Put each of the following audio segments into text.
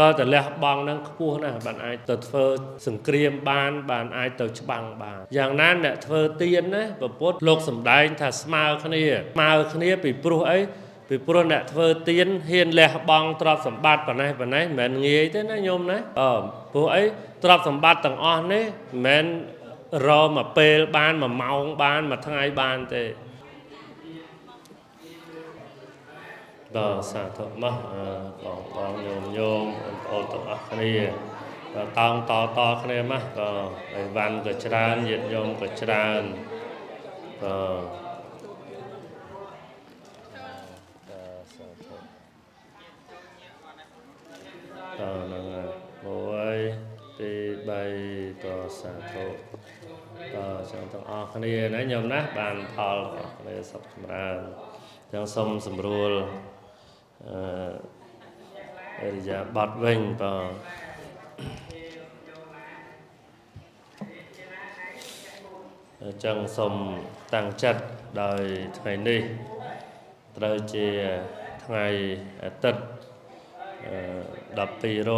ก็แต่លះបង់ហ្នឹងខ្ពស់ណាស់បានអាចទៅធ្វើសង្គ្រាមបានអាចទៅច្បាំងបានយ៉ាងណាអ្នកធ្វើទៀនណាប្រពុតលោកសំដែងថាស្មើគ្នាពីព្រោះអីពីព្រោះអ្នកធ្វើទៀនហ៊ានលះបង់ទ្រព្យសម្បត្តិប៉ុណ្ណេះមិនមែនងាយទេណាញោមណាព្រោះអីទ្រព្យសម្បត្តិទាំងអស់នេះមិនមែនរមកពេលបានមួយម៉ោងបានមួយថ្ងៃបានទេសាធុមកបងញោមបងប្អូនទាំងអស់គ្នាតោងតគ្នាមកក៏អីវ៉ាន់ក៏ច្រើនញាតិញោមក៏ច្រើនក៏ហ្នឹងហើយ1 2 3ក៏សាធុក៏ចឹងទាំងអស់គ្នាណាញោមណាបានផលគ្នាសុខចម្រើនចឹងសូមសម្រួលអរិយាបថវិញបងចឹងសូមតាំងចិត្តដោយថ្ងៃនេះត្រូវជាថ្ងៃអាទិត្យ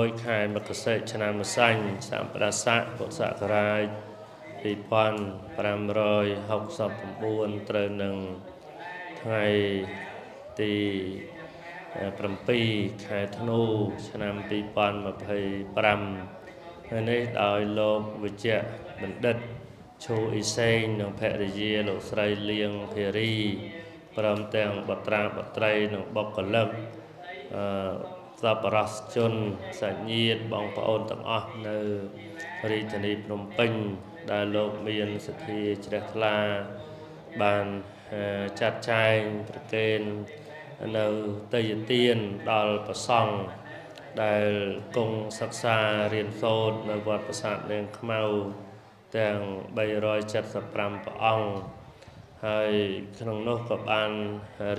1200ខែមករាឆ្នាំម្សាញ់សម្បស័កពុទ្ធសករាជ2569ត្រូវនឹងថ្ងៃទី7ខែធ្នូឆ្នាំ2025ហើយនេះដោយលោកវិជ្ជបណ្ឌិតឈូអ៊ីសេងនិងភរិយាលោកស្រីលៀងភារីព្រមទាំងបុត្រាបុត្រីនិងបុគ្គលិកសប្បុរសជនសាច់ញាតិបងប្អូនទាំងអស់នៅរាជធានីភ្នំពេញដែលលោកមានសទ្ធាជ្រះថ្លាបានចាត់ចែងប្រគេននៅទេយ្យទានដល់ព្រះសង្ឃដែលគង់សិក្សារៀនសូត្រនៅវត្តប្រាសាទនាងខ្មៅទាំង375ព្រះអង្គហើយក្នុងនោះក៏បាន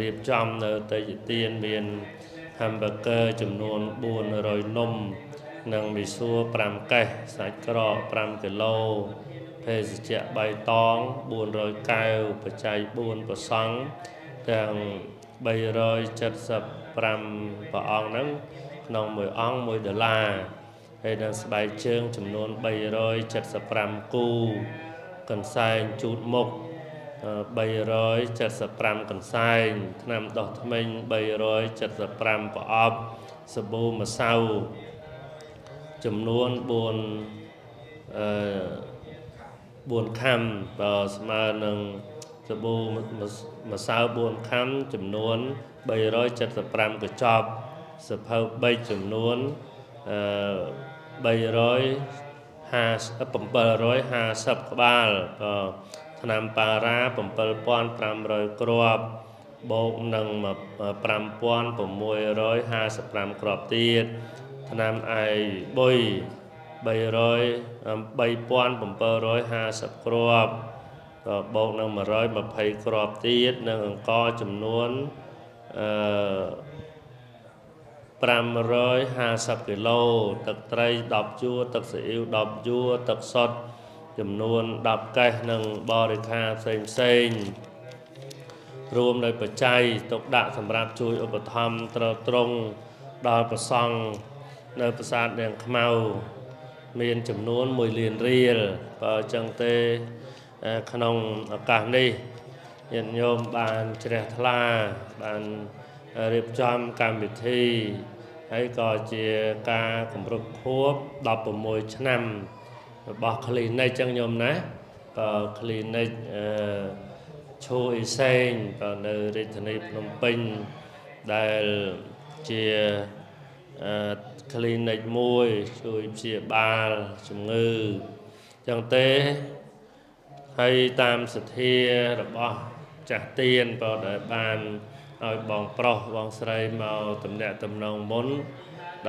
រៀបចំនៅទេយ្យទានមាន hamburger ចំនួន400នំនិងមីសួរ5កេសសាច់ក្រក5គីឡូភេសជ្ជៈបៃតង400កែវបច្ច័យ4ប្រសង់ទាំង375ព្រះអង្គហ្នឹងក្នុងមួយអង្គ$1ហើយនឹងស្បែកជើងចំនួន375គូកន្សែងជូតមុខ375កន្សែងថ្នាំដោះធ្មេញ375ប្រអប់សាប៊ូម្សៅចំនួន4ខាំស្មើនឹងសាប៊ូម្សៅ4ខាំចំនួន375កញ្ចប់សភៅ3ចំនួន750ក្បាលថ្នាំប៉ារ៉ា7500គ្រាប់បូកនឹង5655គ្រាប់ទៀតថ្នាំឯបុយ3750គ្រាប់បូកនឹង120គ្រាប់ទៀតនិងអង្ករចំនួន550គីឡូទឹកត្រី10ជួរទឹកស៊ីអ៊ីវ10ជួរទឹកសុទ្ធចំនួន10កេសនិងបរិខាផ្សេងរួមដោយបច្ច័យទុកដាក់សម្រាប់ជួយឧបត្ថម្ភទ្រទ្រង់ដល់ព្រះសង្ឃនៅប្រាសាទនាងខ្មៅមានចំនួន1លានរៀលបើអញ្ចឹងទេក្នុងឱកាសនេះញាតិញោមបានជ្រះថ្លាបានរៀបចំកម្មវិធីហើយក៏ជាការគម្រប់ខួប16ឆ្នាំរបស់ clinic ចឹងញោមណាក៏ clinic ឈូអ៊ីសេងក៏នៅរាជធានីភ្នំពេញដែលជា clinic មួយជួយព្យាបាលជំងឺចឹងទេហើយតាមសទ្ធារបស់ចាស់ទៀនក៏ដែលបានឲ្យបងប្រុសបងស្រីមកតំណាក់តំណងមុន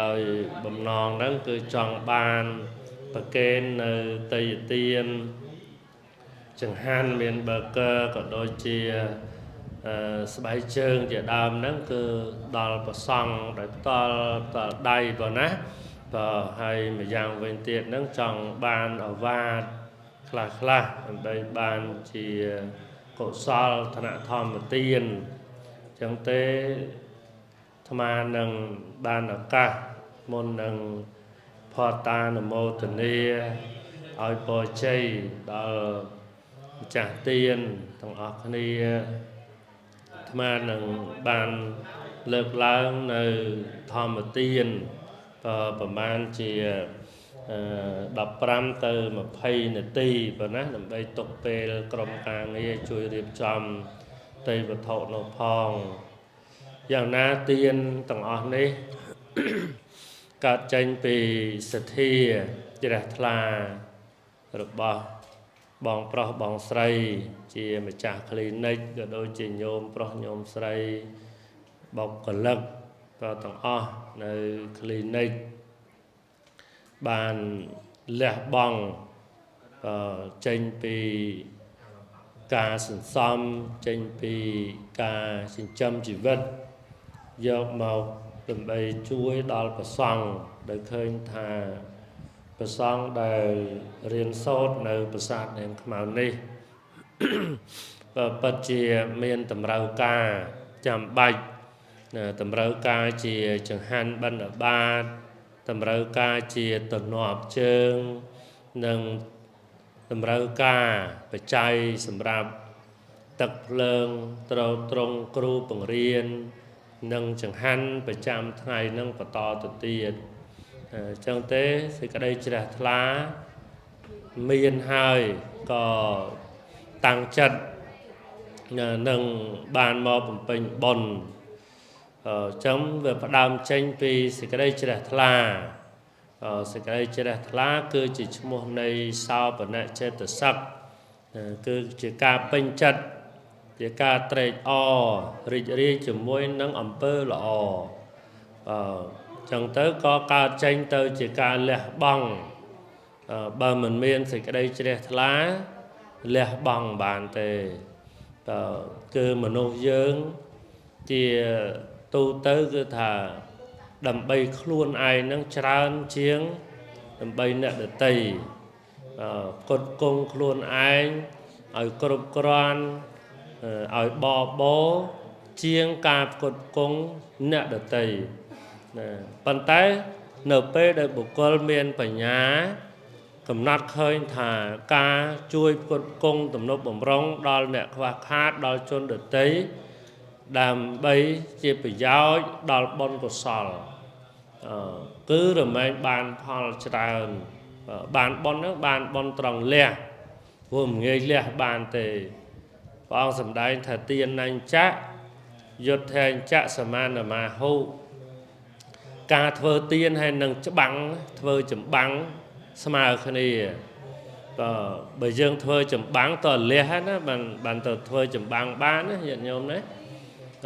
ដោយបំណងហ្នឹងគឺចង់បានប្រគេននៅទេយ្យទានចង្ហាន់មាន burger ក៏ដូចជាស្បែកជើងជាដើមហ្នឹងគឺដល់ប្រសង់ដោយផ្ទាល់ដៃប៉ុណ្ណាហើយម្យ៉ាងវិញទៀតហ្នឹងចង់បានអវាទខ្លះដើម្បីបានជាកុសលធនធម្មទានចឹងទេអាត្មានឹងបានឱកាស មុននឹងផតានមោទនាឲ្យពរជ័យដល់ម្ចាស់ទានទាំងអស់គ្នាអាត្មានឹងបានលើកឡើងនៅធម្មទានប្រមាណជា15ទៅ20នាទីប៉ុណ្ណាដើម្បីទុកពេលក្រុមការងារជួយរៀបចំទេវវត្ថុនោះផងយ៉ាងណាទានទាំងអស់នេះកើតចេញពីសទ្ធាជ្រះថ្លារបស់បងប្រុសបងស្រីជាម្ចាស់ clinic ក៏ដូចជាញោមប្រុសញោមស្រីបុគ្គលិកក៏ទាំងអស់នៅ clinic បានលះបង់ចេញពីការសន្សំចេញពីការចិញ្ចឹមជីវិតយកមកដើម្បីជួយដល់ព្រះសង្ឃដែលឃើញថាព្រះសង្ឃដែលរៀនសូត្រនៅប្រាសាទនាងខ្មៅនេះពិតជាមានតម្រូវការចាំបាច់តម្រូវការជាចង្ហាន់បិណ្ឌបាតតម្រូវការជាទំនាប់ជើងនិងតម្រូវការបច្ច័យសម្រាប់ទឹកភ្លើងត្រូវត្រង់គ្រូបង្រៀននិងចង្ហាន់ប្រចាំថ្ងៃនឹងបន្តទៅទៀតអញ្ចឹងទេសេចក្តីជ្រះថ្លាមានហើយក៏តាំងចិត្តនឹងបានមកបំពេញបុណ្យអញ្ចឹងវាផ្ដើមចេញពីសេចក្តីជ្រះថ្លាសេចក្តីជ្រះថ្លាគឺជាឈ្មោះនៃសោបនៈចេតសិកគឺជាការពេញចិត្តជាការត្រេកអររីករាយជាមួយនឹងអំពើល្អចឹងទៅក៏កើតចេញទៅជាការលះបង់បើមិនមានសេចក្តីជ្រះថ្លាលះបង់បានទេគឺមនុស្សយើងជាទូទៅគឺថាដើម្បីខ្លួនឯងនឹងច្រើនជាងដើម្បីអ្នកដទៃកត់គង់ខ្លួនឯងឲ្យគ្រប់គ្រាន់ឲ្យបបោជាងការផ្គត់ផ្គង់អ្នកដទៃប៉ុន្តែនៅពេលដែលបុគ្គលមានបញ្ញាកំណត់ឃើញថាការជួយផ្គត់ផ្គង់ទំនុកបម្រុងដល់អ្នកខ្វះខាតដល់ជនដទៃដើម្បីជាប្រយោជន៍ដល់បុណ្យកុសលគឺរមែងបានផលច្រើនបានបុណ្យនឹងបានបុណ្យត្រង់លះព្រោះមិនងាយលះបានទេព្រះអង្គសម្ដែងថាទានញ្ចៈយុទ្ធញ្ចៈសមានមាហុការធ្វើទានហើយនឹងច្បាំងធ្វើចម្បាំងស្មើគ្នាក៏បើយើងធ្វើចម្បាំងតលះណាបានទៅធ្វើចម្បាំងបានណាញាតិញោមណា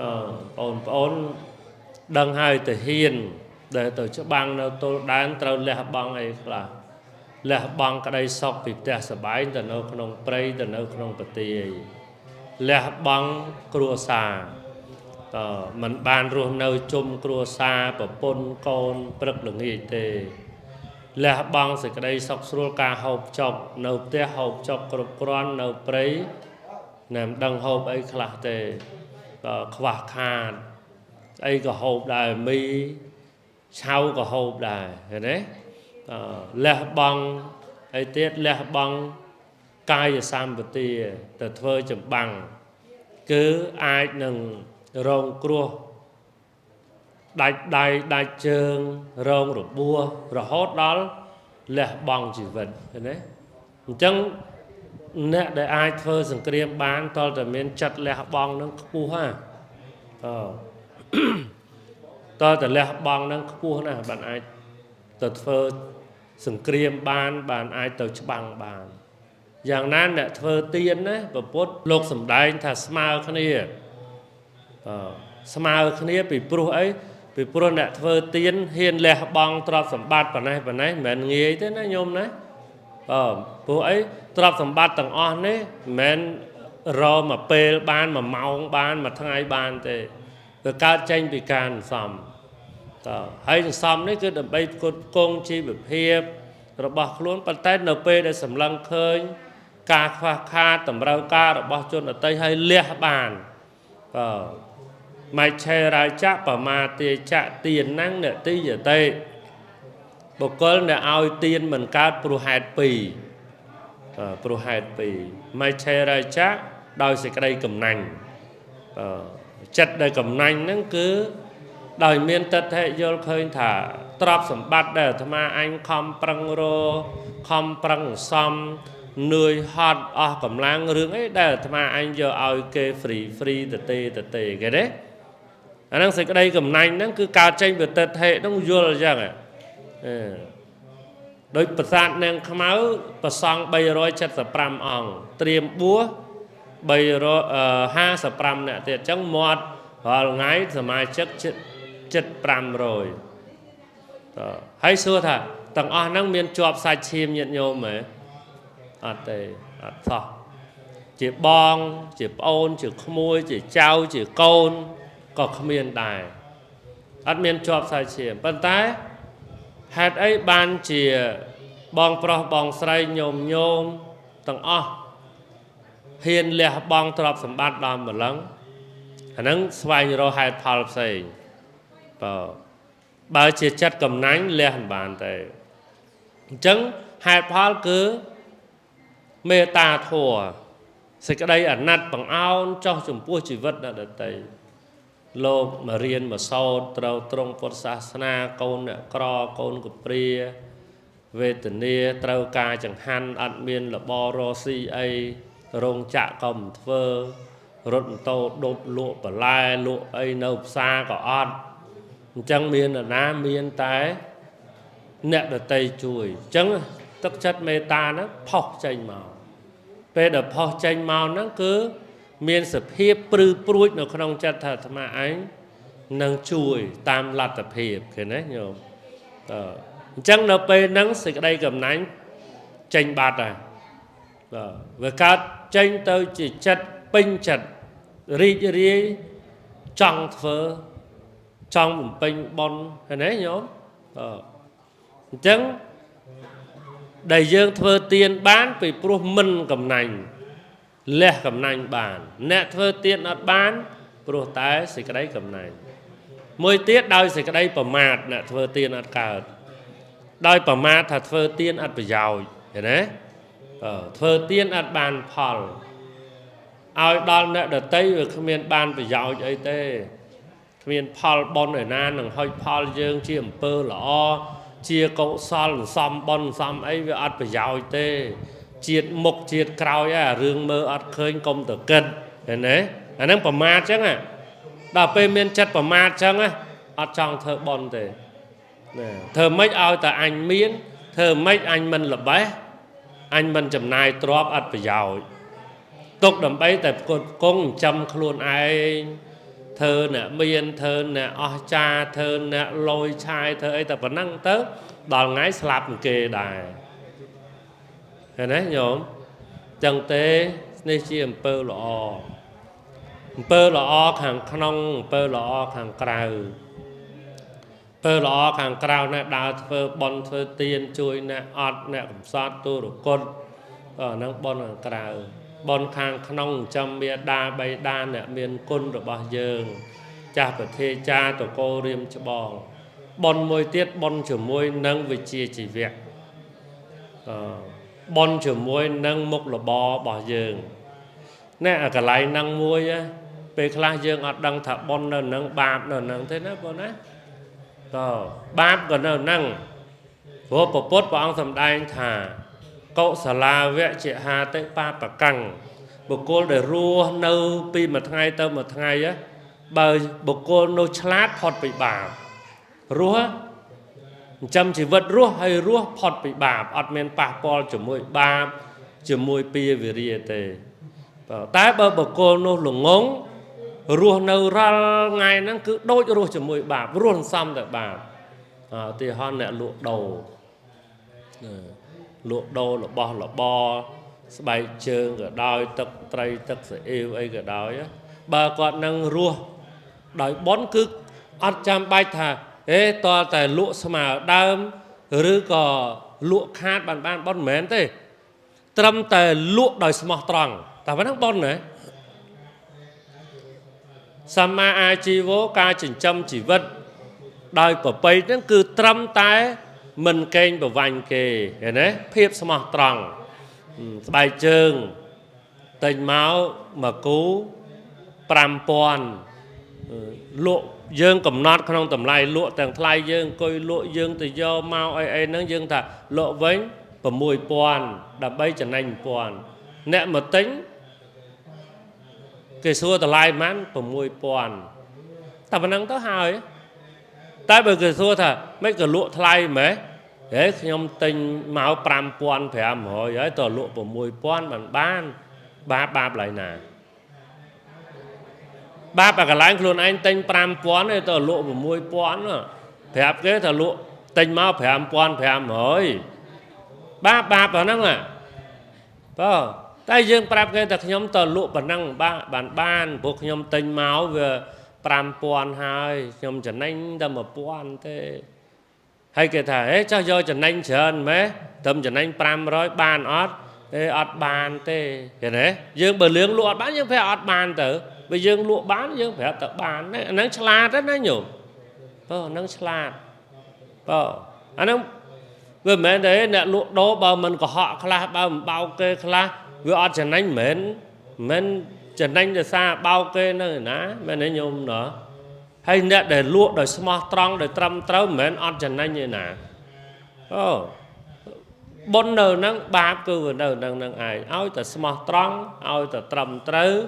ក៏បងប្អូនដឹងហើយទៅហ៊ានដែលទៅច្បាំងនៅទល់ដែនត្រូវលះបង់អីខ្លះលះបង់ក្តីសុខពីផ្ទះសបែងទៅនៅក្នុងព្រៃទៅនៅក្នុងប្រទីលះបង់គ្រួសារក៏មិនបានរស់នៅជុំគ្រួសារប្រពន្ធកូនព្រឹកល្ងាចទេលះបង់សេចក្តីសុខស្រួលការហូបចុកនៅផ្ទះហូបចុកគ្រប់គ្រាន់នៅព្រៃណាមិនដឹងហូបអីខ្លះទេក៏ខ្វះខាតអីក៏ហូបដែរមីឆៅក៏ហូបដែរឃើញទេលះបង់ហើយទៀតលះបង់កាយសម្បទាទៅធ្វើចម្បាំងគឺអាចនឹងរងគ្រោះដាច់ដៃដាច់ជើងរងរបួសរហូតដល់លះបង់ជីវិតឃើញទេអញ្ចឹងអ្នកដែលអាចធ្វើសង្គ្រាមបានតើតែមានចិត្តលះបង់នឹងខ្ពស់ណាតើតែលះបង់នឹងខ្ពស់ណាស់បានអាចទៅធ្វើសង្គ្រាមបានអាចទៅច្បាំងបានយ៉ាងណាអ្នកធ្វើទានណាព្រះពុទ្ធលោកសម្ដែងថាស្មើគ្នាស្មើគ្នាពីព្រោះអីពីព្រោះអ្នកធ្វើទានហ៊ានលះបង់ទ្រព្យសម្បត្តិប៉ុណ្ណេះមិនមែនងាយទេណាញោមណាព្រោះអីទ្រព្យសម្បត្តិទាំងអស់នេះមិនមែនរមកពេលបាន1ម៉ោងបាន1ថ្ងៃបានទេវាកើតចេញពីការសន្សំហើយសន្សំនេះគឺដើម្បីផ្គត់ផ្គង់ជីវភាពរបស់ខ្លួនប៉ុន្តែនៅពេលដែលសម្លឹងឃើញការខ្វះខាតតម្រូវការរបស់ជនដទៃឲ្យលះបានមច្ឆេរាចៈបមាទាចៈទានណੰនតិយតេ បុគ្គលដែលឲ្យទានមិនកើតព្រោះហេតុពីរព្រោះហេតុពីរមិនឆេរាចៈដោយសេចក្តីកំណាញ់ចិត្តដែលកំណាញ់ហ្នឹងគឺដោយមានទិដ្ឋិយល់ឃើញថាទ្រព្យសម្បត្តិដែលអាត្មាអញខំប្រឹងរខំប្រឹងសំនឿយហត់អស់កម្លាំងរឿងអីដែលអាត្មាអញយកឲ្យគេហ្វ្រីទៅទេគេទេអាហ្នឹងសេចក្តីកំណាញ់ហ្នឹងគឺកើតចេញពីទិដ្ឋិហ្នឹងយល់អញ្ចឹងដោយប្រាសាទនាងខ្មៅប្រសង់375អង្គត្រៀមបួស355នាក់ទៀតអញ្ចឹងមាត់រាល់ថ្ងៃសមាជិកចិត្ត500ហើយសួរថាទាំងអស់ហ្នឹងមានជាប់សាច់ឈាមញាតិញោមទេអត់ទេអត់សោះជាបងជាប្អូនជាក្មួយជាចៅជាកូនក៏គ្មានដែរអត់មានជាប់សាច់ឈាមប៉ុន្តែហេតុអីបានជាបងប្រុសបងស្រីញោមទាំងអស់ហ៊ានលះបង់ទ្រព្យសម្បត្តិដល់ម្លឹងអាហ្នឹងស្វែងរកហេតុផលផ្សេងបើជាចិត្តកំណាញ់លះមិនបានទេអញ្ចឹងហេតុផលគឺមេត្តាធម៌សេចក្តីអាណិតបង្អោនចោះចំពោះជីវិតអ្នកដទៃលោកមករៀនមកសូត្រត្រូវត្រង់ពុទ្ធសាសនាកូនអ្នកក្រកូនកព្រាវេទនាត្រូវការចង្ហាន់អត់មានលបរស៊ីអីរោងចក្រក៏មិនធ្វើរត់ម៉ូតូដប់លក់បន្លែលក់អីនៅផ្សារក៏អត់អញ្ចឹងមាននរណាមានតែអ្នកដទៃជួយអញ្ចឹងទឹកចិត្តមេត្តាហ្នឹងផុសចេញមកពេលដែលផុសចេញមកហ្នឹងគឺមានសភាពព្រឺព្រួចនៅក្នុងចិត្តថាអាត្មាឯងនឹងជួយតាមលទ្ធភាពឃើញទេញោមអញ្ចឹងនៅពេលហ្នឹងសេចក្តីកំណាញ់ចេញបាត់ហើយវាកើតចេញទៅជាចិត្តពេញចិត្តរីករាយចង់ធ្វើចង់បំពេញបុណ្យឃើញទេញោមអញ្ចឹងដែលយើងធ្វើទានបានពីព្រោះមិនកំណាញ់លះកំណាញ់បានអ្នកធ្វើទានអត់បានព្រោះតែសេចក្តីកំណាញ់មួយទៀតដោយសេចក្តីប្រមាទអ្នកធ្វើទានអត់កើតដោយប្រមាទថាធ្វើទានអត់ប្រយោជន៍ឃើញទេធ្វើទានអត់បានផលឲ្យដល់អ្នកដទៃវាគ្មានបានប្រយោជន៍អីទេគ្មានផលបុណ្យឯណានឹងហុចផលយើងជាអំពើល្អជាកុសលសំបុណ្យសំអីវាអត់ប្រយោជន៍ទេជាតិមុខជាតិក្រោយអារឿងមើលអត់ឃើញកុំទៅគិតឃើញទេអាហ្នឹងប្រមាទចឹងដល់ពេលមានចិត្តប្រមាទចឹងអត់ចង់ធ្វើបុណ្យទេធ្វើម៉េចឲ្យតែអញមានធ្វើម៉េចអញមិនល្បេះអញមិនចំណាយទ្រព្យអត់ប្រយោជន៍ទុកដើម្បីតែផ្គត់ផ្គង់ចិញ្ចឹមខ្លួនឯងធ្វើអ្នកមានធ្វើអ្នកអស្ចារ្យធ្វើអ្នកលយឆាយធ្វើអីតែប៉ុណ្ណឹងទៅដល់ថ្ងៃស្លាប់គេដែរឃើញទេញោមចឹងទេនេះជាអំពើល្អអំពើល្អខាងក្នុងអំពើល្អខាងក្រៅអំពើល្អខាងក្រៅណាដើរធ្វើបុណ្យធ្វើទានជួយអ្នកអត់អ្នកកំសត់ទូរគតហ្នឹងបុណ្យខាងក្រៅបុណ្យខាងក្នុងចំមេដាបៃតាអ្នកមានគុណរបស់យើងចាស់ប្រធាចាតកោរៀមច្បងបុណ្យមួយទៀតបុណ្យជាមួយនឹងវិជ្ជាជីវៈបុណ្យជាមួយនឹងមុខរបររបស់យើងណែអាកន្លែងហ្នឹងមួយពេលខ្លះយើងអត់ដឹងថាបុណ្យនៅនឹងបាបនៅនឹងទេណាបងណាបាបក៏នៅនឹងព្រោះពុទ្ធព្រះអង្គសម្ដែងថាកុសលាវៈជាហាតិបាបកੰបុគ្គលដែលរស់នៅពីមួយថ្ងៃទៅមួយថ្ងៃបើបុគ្គលនោះឆ្លាតផុតពីបាបរស់ចិញ្ចឹមជីវិតរស់ហើយរស់ផុតពីបាបអត់មានប៉ះពាល់ជាមួយបាបជាមួយពាវិរិយទេតែបើបុគ្គលនោះល្ងងរស់នៅរាល់ថ្ងៃហ្នឹងគឺដូចរស់ជាមួយបាបរស់សំតែបាបឧទាហរណ៍អ្នកលក់ដូររបស់របរស្បែកជើងក៏ដោយទឹកត្រីទឹកស្អ៊ីវអីក៏ដោយបើគាត់នឹងរស់ដោយបុណ្យគឺអត់ចាំបាច់ថាតើតែលក់ស្មើដើមឬក៏លក់ខាតបានបុណ្យមិនមែនទេត្រឹមតែលក់ដោយស្មោះត្រង់តែប៉ុណ្ណឹងបុណ្យណាសម្មាអាជីវោការចិញ្ចឹមជីវិតដោយប្រពៃហ្នឹងគឺត្រឹមតែ mình kênh bảo vành kề cái này phiếp smart trăng bài chương tình máu mà cú pram pon lụa dương cầm nót không tầm lai lụa tầng lai dương coi lụa dương từ do mau ai nó dương thà lụa vánh và mùi pon đập bay trở nên pon nè mà tính cái xua tờ lai mán và mùi pon ta vẫn năng tới hai tại bởi cái xua thà mấy cái lụa lai mấy thế nhom tình máu pram pon phải am hỏi ấy tờ lụa và mùi pon bằng ba lại nè ba cái lái luôn anh tinh pram pon này tờ lụa và mùi pon à phải cái tờ lụa tinh máu phải am pon phải am hỏi ba vào năng à đó tại dương pram cái tờ nhóm tờ lụa bản năng ban buộc nhóm tinh máu về pram pon hai nhóm trở nên đâm ở pon thế hay cái thà ấy cho do trở nên trơn mấy tầm trở nên pram rồi ban ót ọt bàn tê cái này dương bờ lưỡng lụa bán dương phải ọt bàn tử bây dương lụa bán dương phải tập bàn đấy nắng salad rất đấy nhủ nắng salad anh em vừa mến đấy nè lụa đó bao mình có họ khla bao kê khla vừa ọt trở nên mến trở nên từ xa bao kê nơi ná mến đấy nhung nữa hay nè để lụa để smart strong để trâm trâu mến ọt trở nên như nà bốn nờ nâng ba cơ vừa nờ nâng ai áo ta smart strong áo ta trầm trớ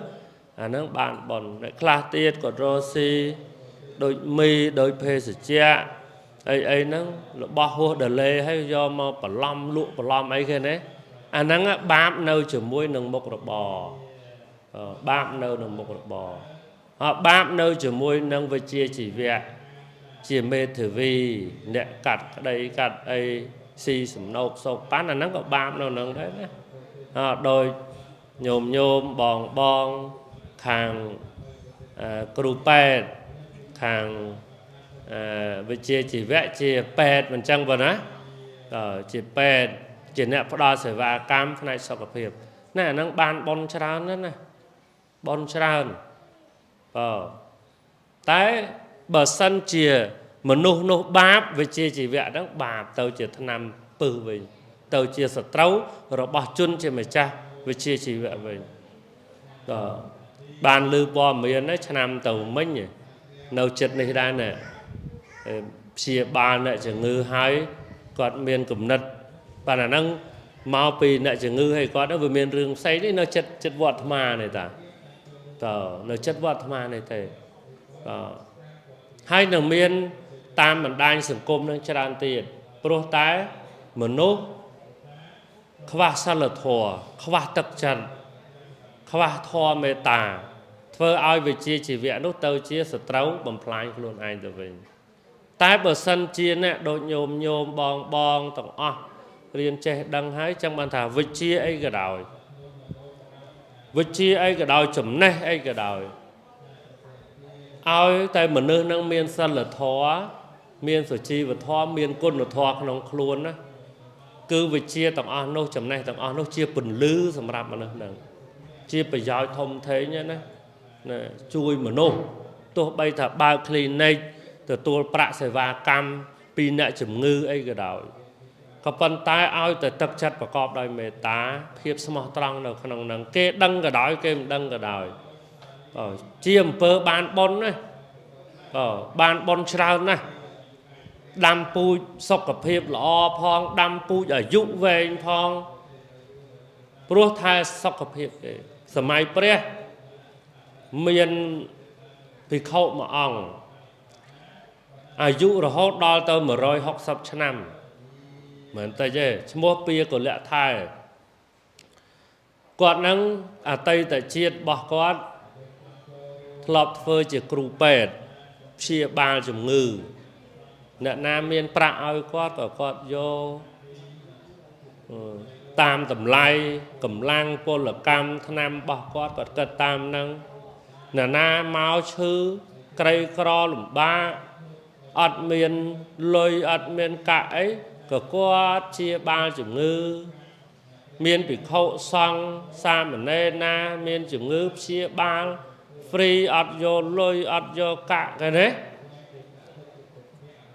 nâng bạn bọn class tiết của Rosie đôi mi đôi phê sự cha ấy nâng bao hô đờ lê hay do mà bà lom ấy cái này nâng bám nâu chở muối nâng một đợt bò bám nâu nâng một đợt bò bám nâu chở muối nâng với chia chỉ vẹn chia mê thử vi nẹ cắt đây cắt ấy xì sầm nâu sọc bán là nó có bám đâu nâng đấy đôi nhôm bong hàng crupe hàng với chia chỉ vẽ chia pet mình chăng vào á chia pet chia nè phát đo sợi và cam này sau cặp hiệp này nó ban bon tràn đó này bon tràn tại bờ sân chia mà nô báp với chia chỉ vẽ đó bạp tàu chia thân năm bự về tàu chia sợi trâu rồi bỏ chun trên mày cha với chia chỉ vẽ về bàn lư bò miền đấy năm tàu mấy nhỉ nấu chật này đây nè chia ba này chỉ ngư hai còn miền cẩm nật và là năng mau pì này chỉ ngư hay có đó vừa miền rừng xây đấy nó chật vọt mà này ta nó chật vọt mà này thầy hai nằng miền tam mình đang sử dụng năng tràn tiền pro tái mà nốt khóa sa lật thò khóa tập trần khóa thò mê tà thơ ai về chia chỉ vẽ nốt tàu chia sợi trâu bằng plai luôn anh rồi về tái bờ sân chia nè đôi nhôm bong tổng riêng che đăng hái trong bàn thảo vịt chia ấy cái đòi vịt chia ấy cái đòi chấm này ấy cái đòi ai tại mình nơi năng miền sân là thò miền sở chi và thò miền côn là thò không luôn á cứ vịt chia tổng nô chấm này tổng nô chia bình lư sầm rạp mà nè chia phải giỏi thông thế nhá nè chui mà nô tôi bây giờ ba clinic từ tôi bạ sẽ va cam pin nè chấm ngư ấy cái đòi có phần tai ai từ tập chất và cọp đòi mê tá hiệp smart strong đâu không năng kê đăng cái đòi kê đăng cái đòi chiêm pơ ban bon này ban bon trao này đam pui sọc cặp hiệp lọ phong đam pui ở dụng về phong pro thai sọc cặp hiệp sớm mai pre miền thì khâu mà ong dụ rồi hốt đo tao mà rồi học sắp cho năm mình tay chứ mua bia của lệ thai quạt nắng tây tại chiết bỏ quạt lọp phơi chỉ cừu pet chia ba chùm ngư nè nam miền prạ ơi quạt và quạt vô tam tầm lai cầm lang cô là cam nam bỏ quạt quạt cật tam năng nè na máu chư cây cro lùm ba ọt miền lôi ọt miền cãi cả quạt chia ba chùm ngư miền bị khâu xong xa mà nê na miền chùm ngư chia ba free ọt vô lôi ọt vô cả cái đấy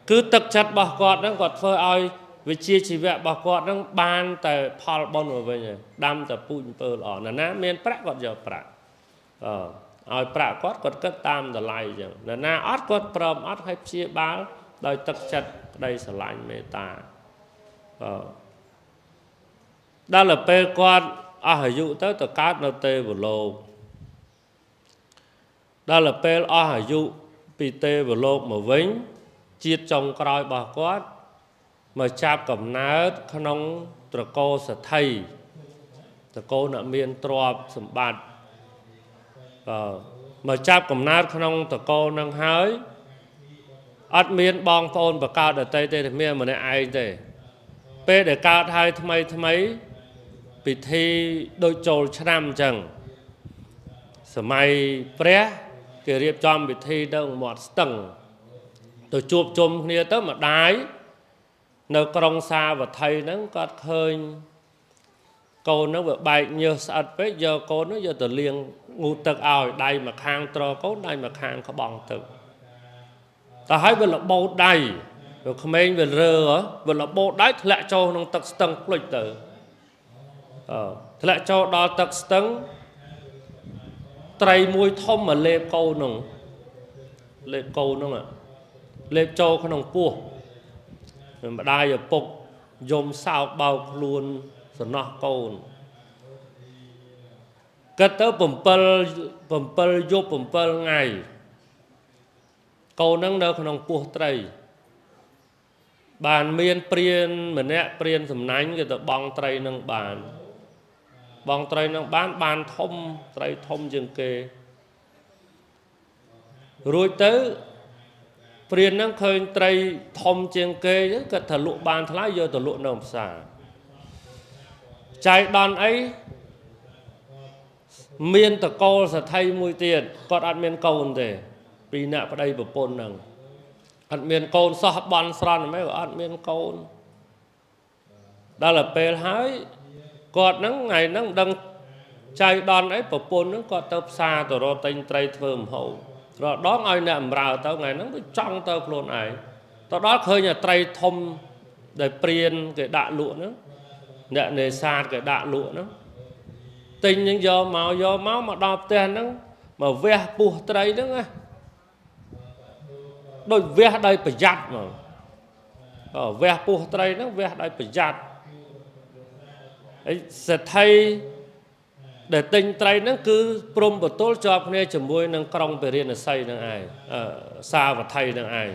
cứ tập chặt bỏ quạt nó quạt phơi ai វិជាជីវៈរបស់គាត់នឹងបានតែផលបុណ្យមកវិញហើយដាំតែពូជអំពើល្អណាមានប្រាក់គាត់យកប្រាក់ឲ្យប្រាក់គាត់គិតតាមតម្លៃអញ្ចឹងណាអត់គាត់ព្រមអត់ឲ្យព្យាបាលដោយទឹកចិត្តក្តីស្រឡាញ់មេត្តាដល់ពេលគាត់អស់អាយុទៅកើតនៅទេវលោកដល់ពេលអស់អាយុពីទេវលោកមកវិញជាតិចុងក្រោយរបស់គាត់មកចាប់កំណើតក្នុងត្រកូលសទ្ធិត្រកូលអ្នកមានទ្រព្យសម្បត្តិមកចាប់កំណើតក្នុងត្រកូលនឹងហើយអត់មានបងប្អូនបកើតដតីទេមានម្នាក់ឯងទេពេលដែលកើតហើយថ្មីពិធីដូចចូលឆ្នាំអញ្ចឹងសម័យព្រះគេរៀបចំពិធីនៅមាត់ស្ទឹងទៅជួបជុំគ្នាទៅម្ដាយនៅក្រុងសាវត្ថីហ្នឹងគាត់ឃើញកូនហ្នឹងវាបែកញើសស្អិតពេកយកកូនហ្នឹងយកទៅលាងងូតទឹកឲ្យដៃមួយខាងត្រកូនដៃមួយខាងក្បងទឹកតែហើយវាលបោតដៃវាក្មេងវារើវាលបោតដៃធ្លាក់ចូលក្នុងទឹកស្ទឹងភ្លេចទៅធ្លាក់ចូលដល់ទឹកស្ទឹងត្រីមួយធំមកលេបកូនហ្នឹងលេបកូនហ្នឹងលេបចូលក្នុងពោះម្ដាយឪពុកយំសោកបោកខ្លួនសំណោះកូនគិតទៅ7 យប់ 7 ថ្ងៃកូនហ្នឹងនៅក្នុងពោះត្រីបានមានព្រានម្នាក់ព្រានសំណាញ់គេទៅបងត្រីនឹងបានបងត្រីនឹងបានធំត្រីធំជាងគេរួចទៅព្រានហ្នឹងឃើញត្រីធំជាងគេគាត់ថាលក់បានថ្លៃយកទៅលក់នៅផ្សារចៃដន្យអីមានតកូលសទ្ធិមួយទៀតគាត់អត់មានកូនទេពីអ្នកប្តីប្រពន្ធហ្នឹងអត់មានកូនសោះបន់ស្រន់មិនក៏អត់មានកូនដល់ពេលហើយគាត់ហ្នឹងថ្ងៃហ្នឹងមិនដឹងចៃដន្យអីប្រពន្ធហ្នឹងគាត់ទៅផ្សារទៅរកទិញត្រីធ្វើម្ហូបរដងឲ្យអ្នកអំរើទៅថ្ងៃហ្នឹងវាចង់ទៅខ្លួនឯងទៅដល់ឃើញត្រីធំដែលព្រានគេដាក់លក់ហ្នឹងអ្នកនេសាទគេដាក់លក់ហ្នឹងទិញហ្នឹងយកមកដល់ផ្ទះហ្នឹងមកវះពោះត្រីហ្នឹងណាដូចវះដោយប្រយ័ត្នមកវះពោះត្រីហ្នឹងវះដោយប្រយ័ត្នហើយសេដ្ឋីដែលទិញត្រីហ្នឹងគឺព្រំបទលជាប់គ្នាជាមួយនឹងក្រុងពរិណស័យនឹងឯងសាវត្ថីនឹងឯង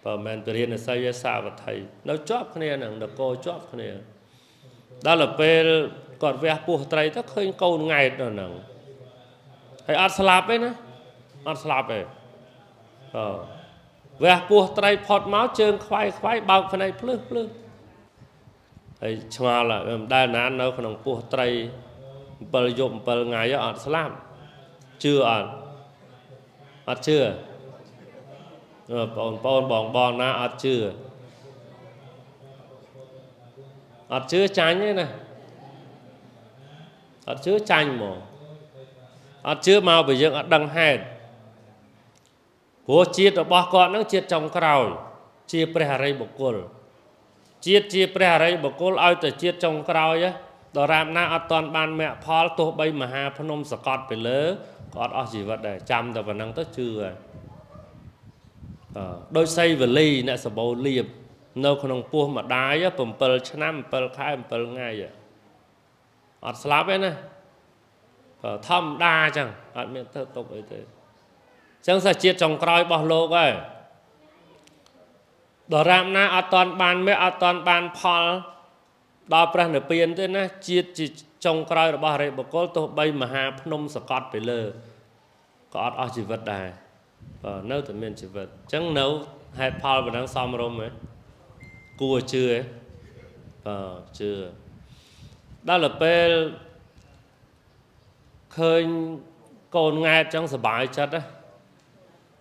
បើមិនមែនពរិណស័យទេសាវត្ថីនៅជាប់គ្នានឹងនគរជាប់គ្នាដល់ពេលគាត់វះពោះត្រីទៅឃើញកូនង៉ែតនៅហ្នឹងហើយអត់ស្លាប់ទេណាអត់ស្លាប់ទេវះពោះត្រីផុតមកជើងខ្វាយបោកភ្នែកភ្លឹះហើយឆ្ងល់មិនដែលណាននៅក្នុងពោះត្រី7 យប់ 7 ថ្ងៃអត់ស្លាប់ជឿអត់ជឿបងណាអត់ជឿចាញ់ទេណាអត់ជឿចាញ់មកអត់ជឿមកបើយើងអត់ដឹងហេតុព្រោះជាតិរបស់គាត់ហ្នឹងជាតិចុងក្រោយជាព្រះអរិយបុគ្គលជាតិជាព្រះអរិយបុគ្គលឲ្យតែជាតិចុងក្រោយដរាបណាអត់តាន់បានមគ្គផលទោះបីមហាភ្នំសកត់ទៅលើក៏អត់អស់ជីវិតដែរចាំតែប៉ុណ្ណឹងទៅជឿហើយដោយសីវលីអ្នកសបោលៀបនៅក្នុងពោះម្ដាយ7 ឆ្នាំ 7 ខែ 7 ថ្ងៃអត់ស្លាប់ទេណាធម្មតាអញ្ចឹងអត់មានធ្វើទុកអីទេអញ្ចឹងសាជាតិចុងក្រោយរបស់លោកហើយដរាបណាអត់តាន់បានមេអត់តាន់បានផលដល់ព្រះនិព្វានទេណាជាតិជាចុងក្រោយរបស់អរិយបុគ្គលទោះបីមហាភ្នំសកត់ទៅលើក៏អត់អស់ជីវិតដែរនៅតែមានជីវិតអញ្ចឹងនៅហេតុផលប៉ុណ្ណឹងសមរម្យហ៎គួរជឿហ៎ជឿដល់ពេលឃើញកូនង៉ែតអញ្ចឹងសប្បាយចិត្តណា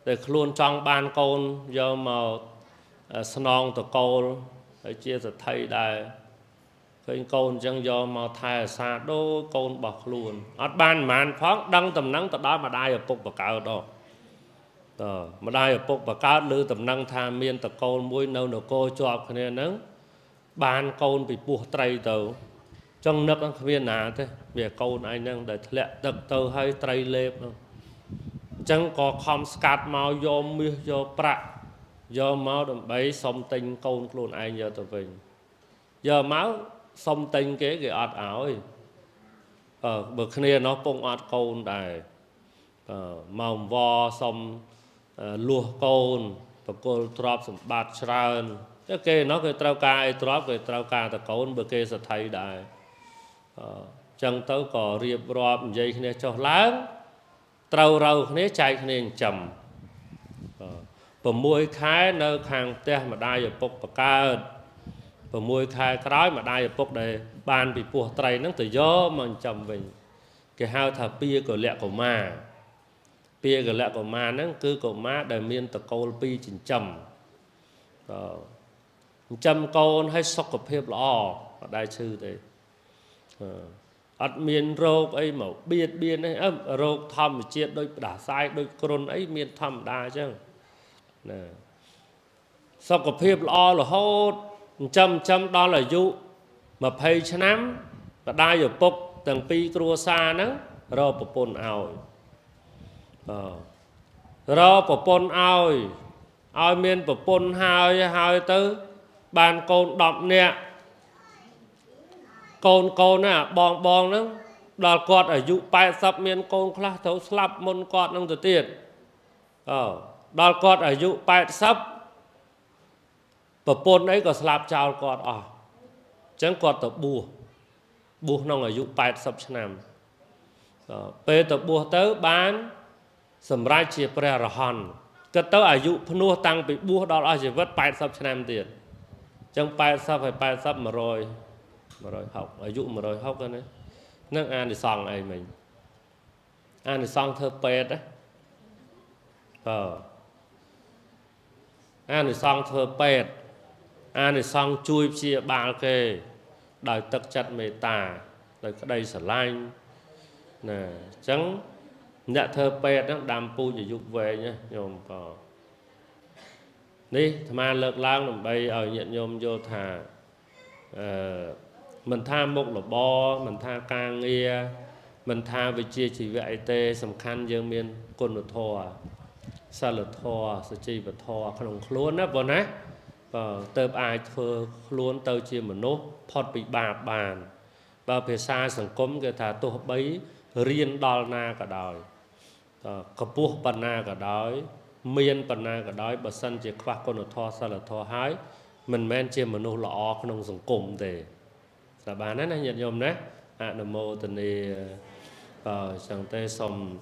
តែខ្លួនចង់បានកូនយកមកស្នងតកូលហើយជាសទ្ធិដែរឃើញកូនអញ្ចឹងយកមកថែអាសាដូចកូនរបស់ខ្លួនអត់បានប្រហែលផងដឹងតំណែងទៅដល់ម្ដាយឪពុកបកើតម្ដាយឪពុកបកើតលើតំណែងថាមានតកូលមួយនៅនគរជាប់គ្នាហ្នឹង ban côn bị buộc tray tàu trong nước ăn viên nà thế về côn ai năng để lẹ tật tàu hay tray lép chẳng có khom scat màu do mưa do prạ do máu đầm bấy xong tinh côn luôn ai giờ tàu mình giờ máu xong tinh cái ọt ảo ấy bực kia nó bông ọt côn đài màu vo xong lùa côn và cô drop some bát trơn cái nó cái trao ca ai drop cái trao ca ta côn bực kia sẽ thấy đài chẳng tới có riệp rọp dây kia cho láng trâu râu kia chạy kia chầm và môi khai nơi hàng te mà đai ở bốc và ca và môi khai cái mà đai ở bốc đây ban bị buộc tray nó từ gió mà chầm mình cái hao thà pia của lẹ của ma pia của lẹ của ma nó cứ của ma đời miên tờ câu pi chỉnh chầm câu hay sọc của phép lọ ở đại sư thế miền rô ấy mà biên ấy rô thầm chết đôi đá sai đôi cồn ấy miền thầm đa chứ sau có phép lo là hốt châm đó là dụ mà phê cho nắm và đai ở bốc tầng pi cua xa nó rô bộ pôn ảo rô bộ pôn ảo miền bộ pôn hai tới bàn côn đọng nè côn nè bong nó đòi quạt ở dụ bài sắp miền côn khá thấu slap môn quạt nông tử tiền đòi quạt ở dụ bài sắp và pôn ấy có slap chào quạt chẳng quạt tập bùa nông ở dụ bài sắp chân nằm bê tập bùa tới bán sầm rai chia pre ra hòn cất tới ở dụ pnu tăng bị bùa đó là chỉ vất bài sắp chân nằm tiền chẳng bài sắp phải bài sắp mà rồi học ở dụ mà rồi học cái này năng an thì xong ấy mình an thì xong thơ pet đấy an thì xong thơ pet an thì xong chui chia ba kê đời tất chất mê tà đời cái đây sở lanh nè chẳng nhận thơ pet đó đàm pu để dục về nhá nhôm đi mà lợt lang làm bay ở nhận nhôm vô thả mình tha một là bo mình tha ca nghe mình tha về chia chỉ vậy tê sầm khăn dương miền cồn một thò sa lợt thò sa chi vật thò khổng luôn á vợ nè tơ ai thưa luôn tơ chia một nốt phật bị bà bàn và phía xa sòng cấm cái thà tôi bấy riêng đòn na cả đời cặp buộc bàn na cả đời miền bàn na cả đời bờ sân chỉ khoác cồn một thò sa lợt thò hái mình men chia một nốt lọ khổng sòng cấm để là bà nói nhận nhôm đấy nam mô tịnh ni chẳng tê xong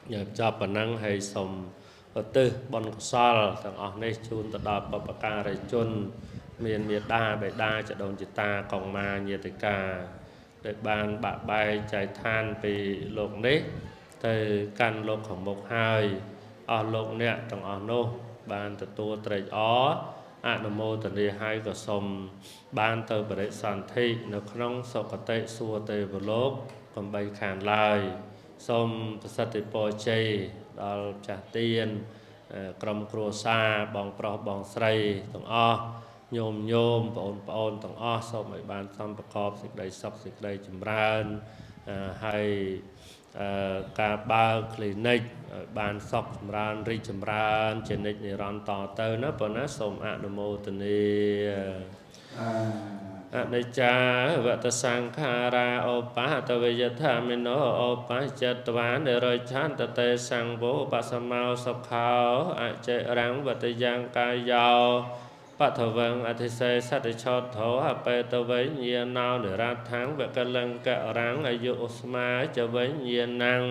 nhờ cho bản năng hay xong ở tư bon sal thằng ở đây chun tự đạp bậc ca rồi chun miền miệt đa bể đa chợ đồngจิต ta còn mà nhiệt tình cả để ban bạ bay chạy than vì lục đấy từ căn lụcของmột hai ở lục nè thằng ở nô ban từ tua trời ó nam mô tịnh ni hai có xong ban từ bệ sản thị nó không sọc tệ xua tệ vào lốp còn bay khàn lai xong sát tệ po chay đào trả tiền cầm cua sa bong pro bong sray tòng o nhôm bồn tòng o xong mấy ban xongประกอบสิ่งใดสอบสิ่งใดจำราญให้การบ้าคลินิกบานสอบจำราญรีจำราญเจนิกในร้านต่อเติมนะปนะสมอนุโมทนีในจาวัตสังขาราโอปะตเวยธามิโนโอปะจัตวานเดรยชันตเตสังโวปัสมาสขาวอาเจรังวัตยังกายาวปัทวังอธิเสสัตชดโถหเปตเวเยียนาวเดรัตถังเวกลังกะรังอายุอุสมาจะเวเยียนัง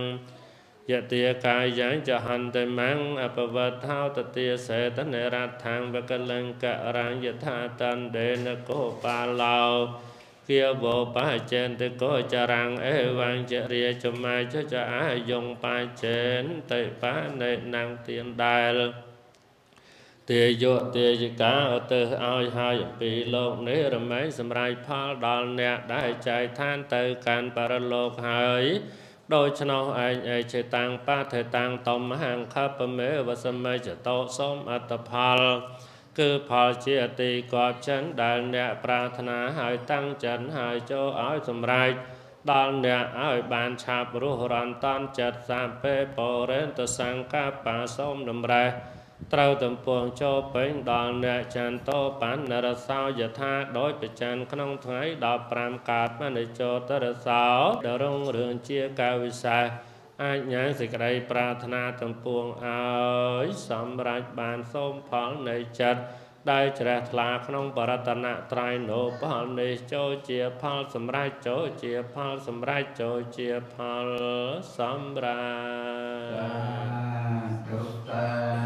ยะเตียกายยังจะหันเตมังอปวัตเท้าตเตียเสตเนรัตถังเวกลังกะรังยะธาตันเดนโกปาลาวเกียวโบปะเจนเตโกจารังเอวังเจเรียจมาจะอายงปาเจนเตปะในนางเตียนได้เตียโยเตียกาเตอเอาหายปีโลกนี้รำไมสำไรพาดอนเนี่ยได้ใจท่านเตอการปรโลกหายโดยชนเอาไอเจตังป้าเธอตังตอมหังคับเมวสมัยจะโตสมอัตภาล គឺផលជាទីកប់ចិនដែលអ្នកប្រាថ្នាហើយតាំងចិនហើយចូលឲ្យសម្រេចដល់អ្នកឲ្យបានឆាប់រស់រន់តាន់ចិត្តសាពេបរិន្តសង្កបាសូមតម្រេះត្រូវទំពងចូលពេញដល់អ្នកចន្ទោបណ្ណរសោយថាដោយប្រច័នក្នុងថ្ងៃ15កើតមនិចោតរសោដរុងរឿងជាកាវិសេសអាចញ៉ាំសេចក្តីប្រាថ្នាទំពួងឲ្យសម្រេចបានសូមផលនៃចិត្តដែលជ្រះថ្លាក្នុងបរតនត្រ័យនោផលនេះចូលជាផលសម្រេចចូលជាផលសម្រេចចូលជាផលសម្រេច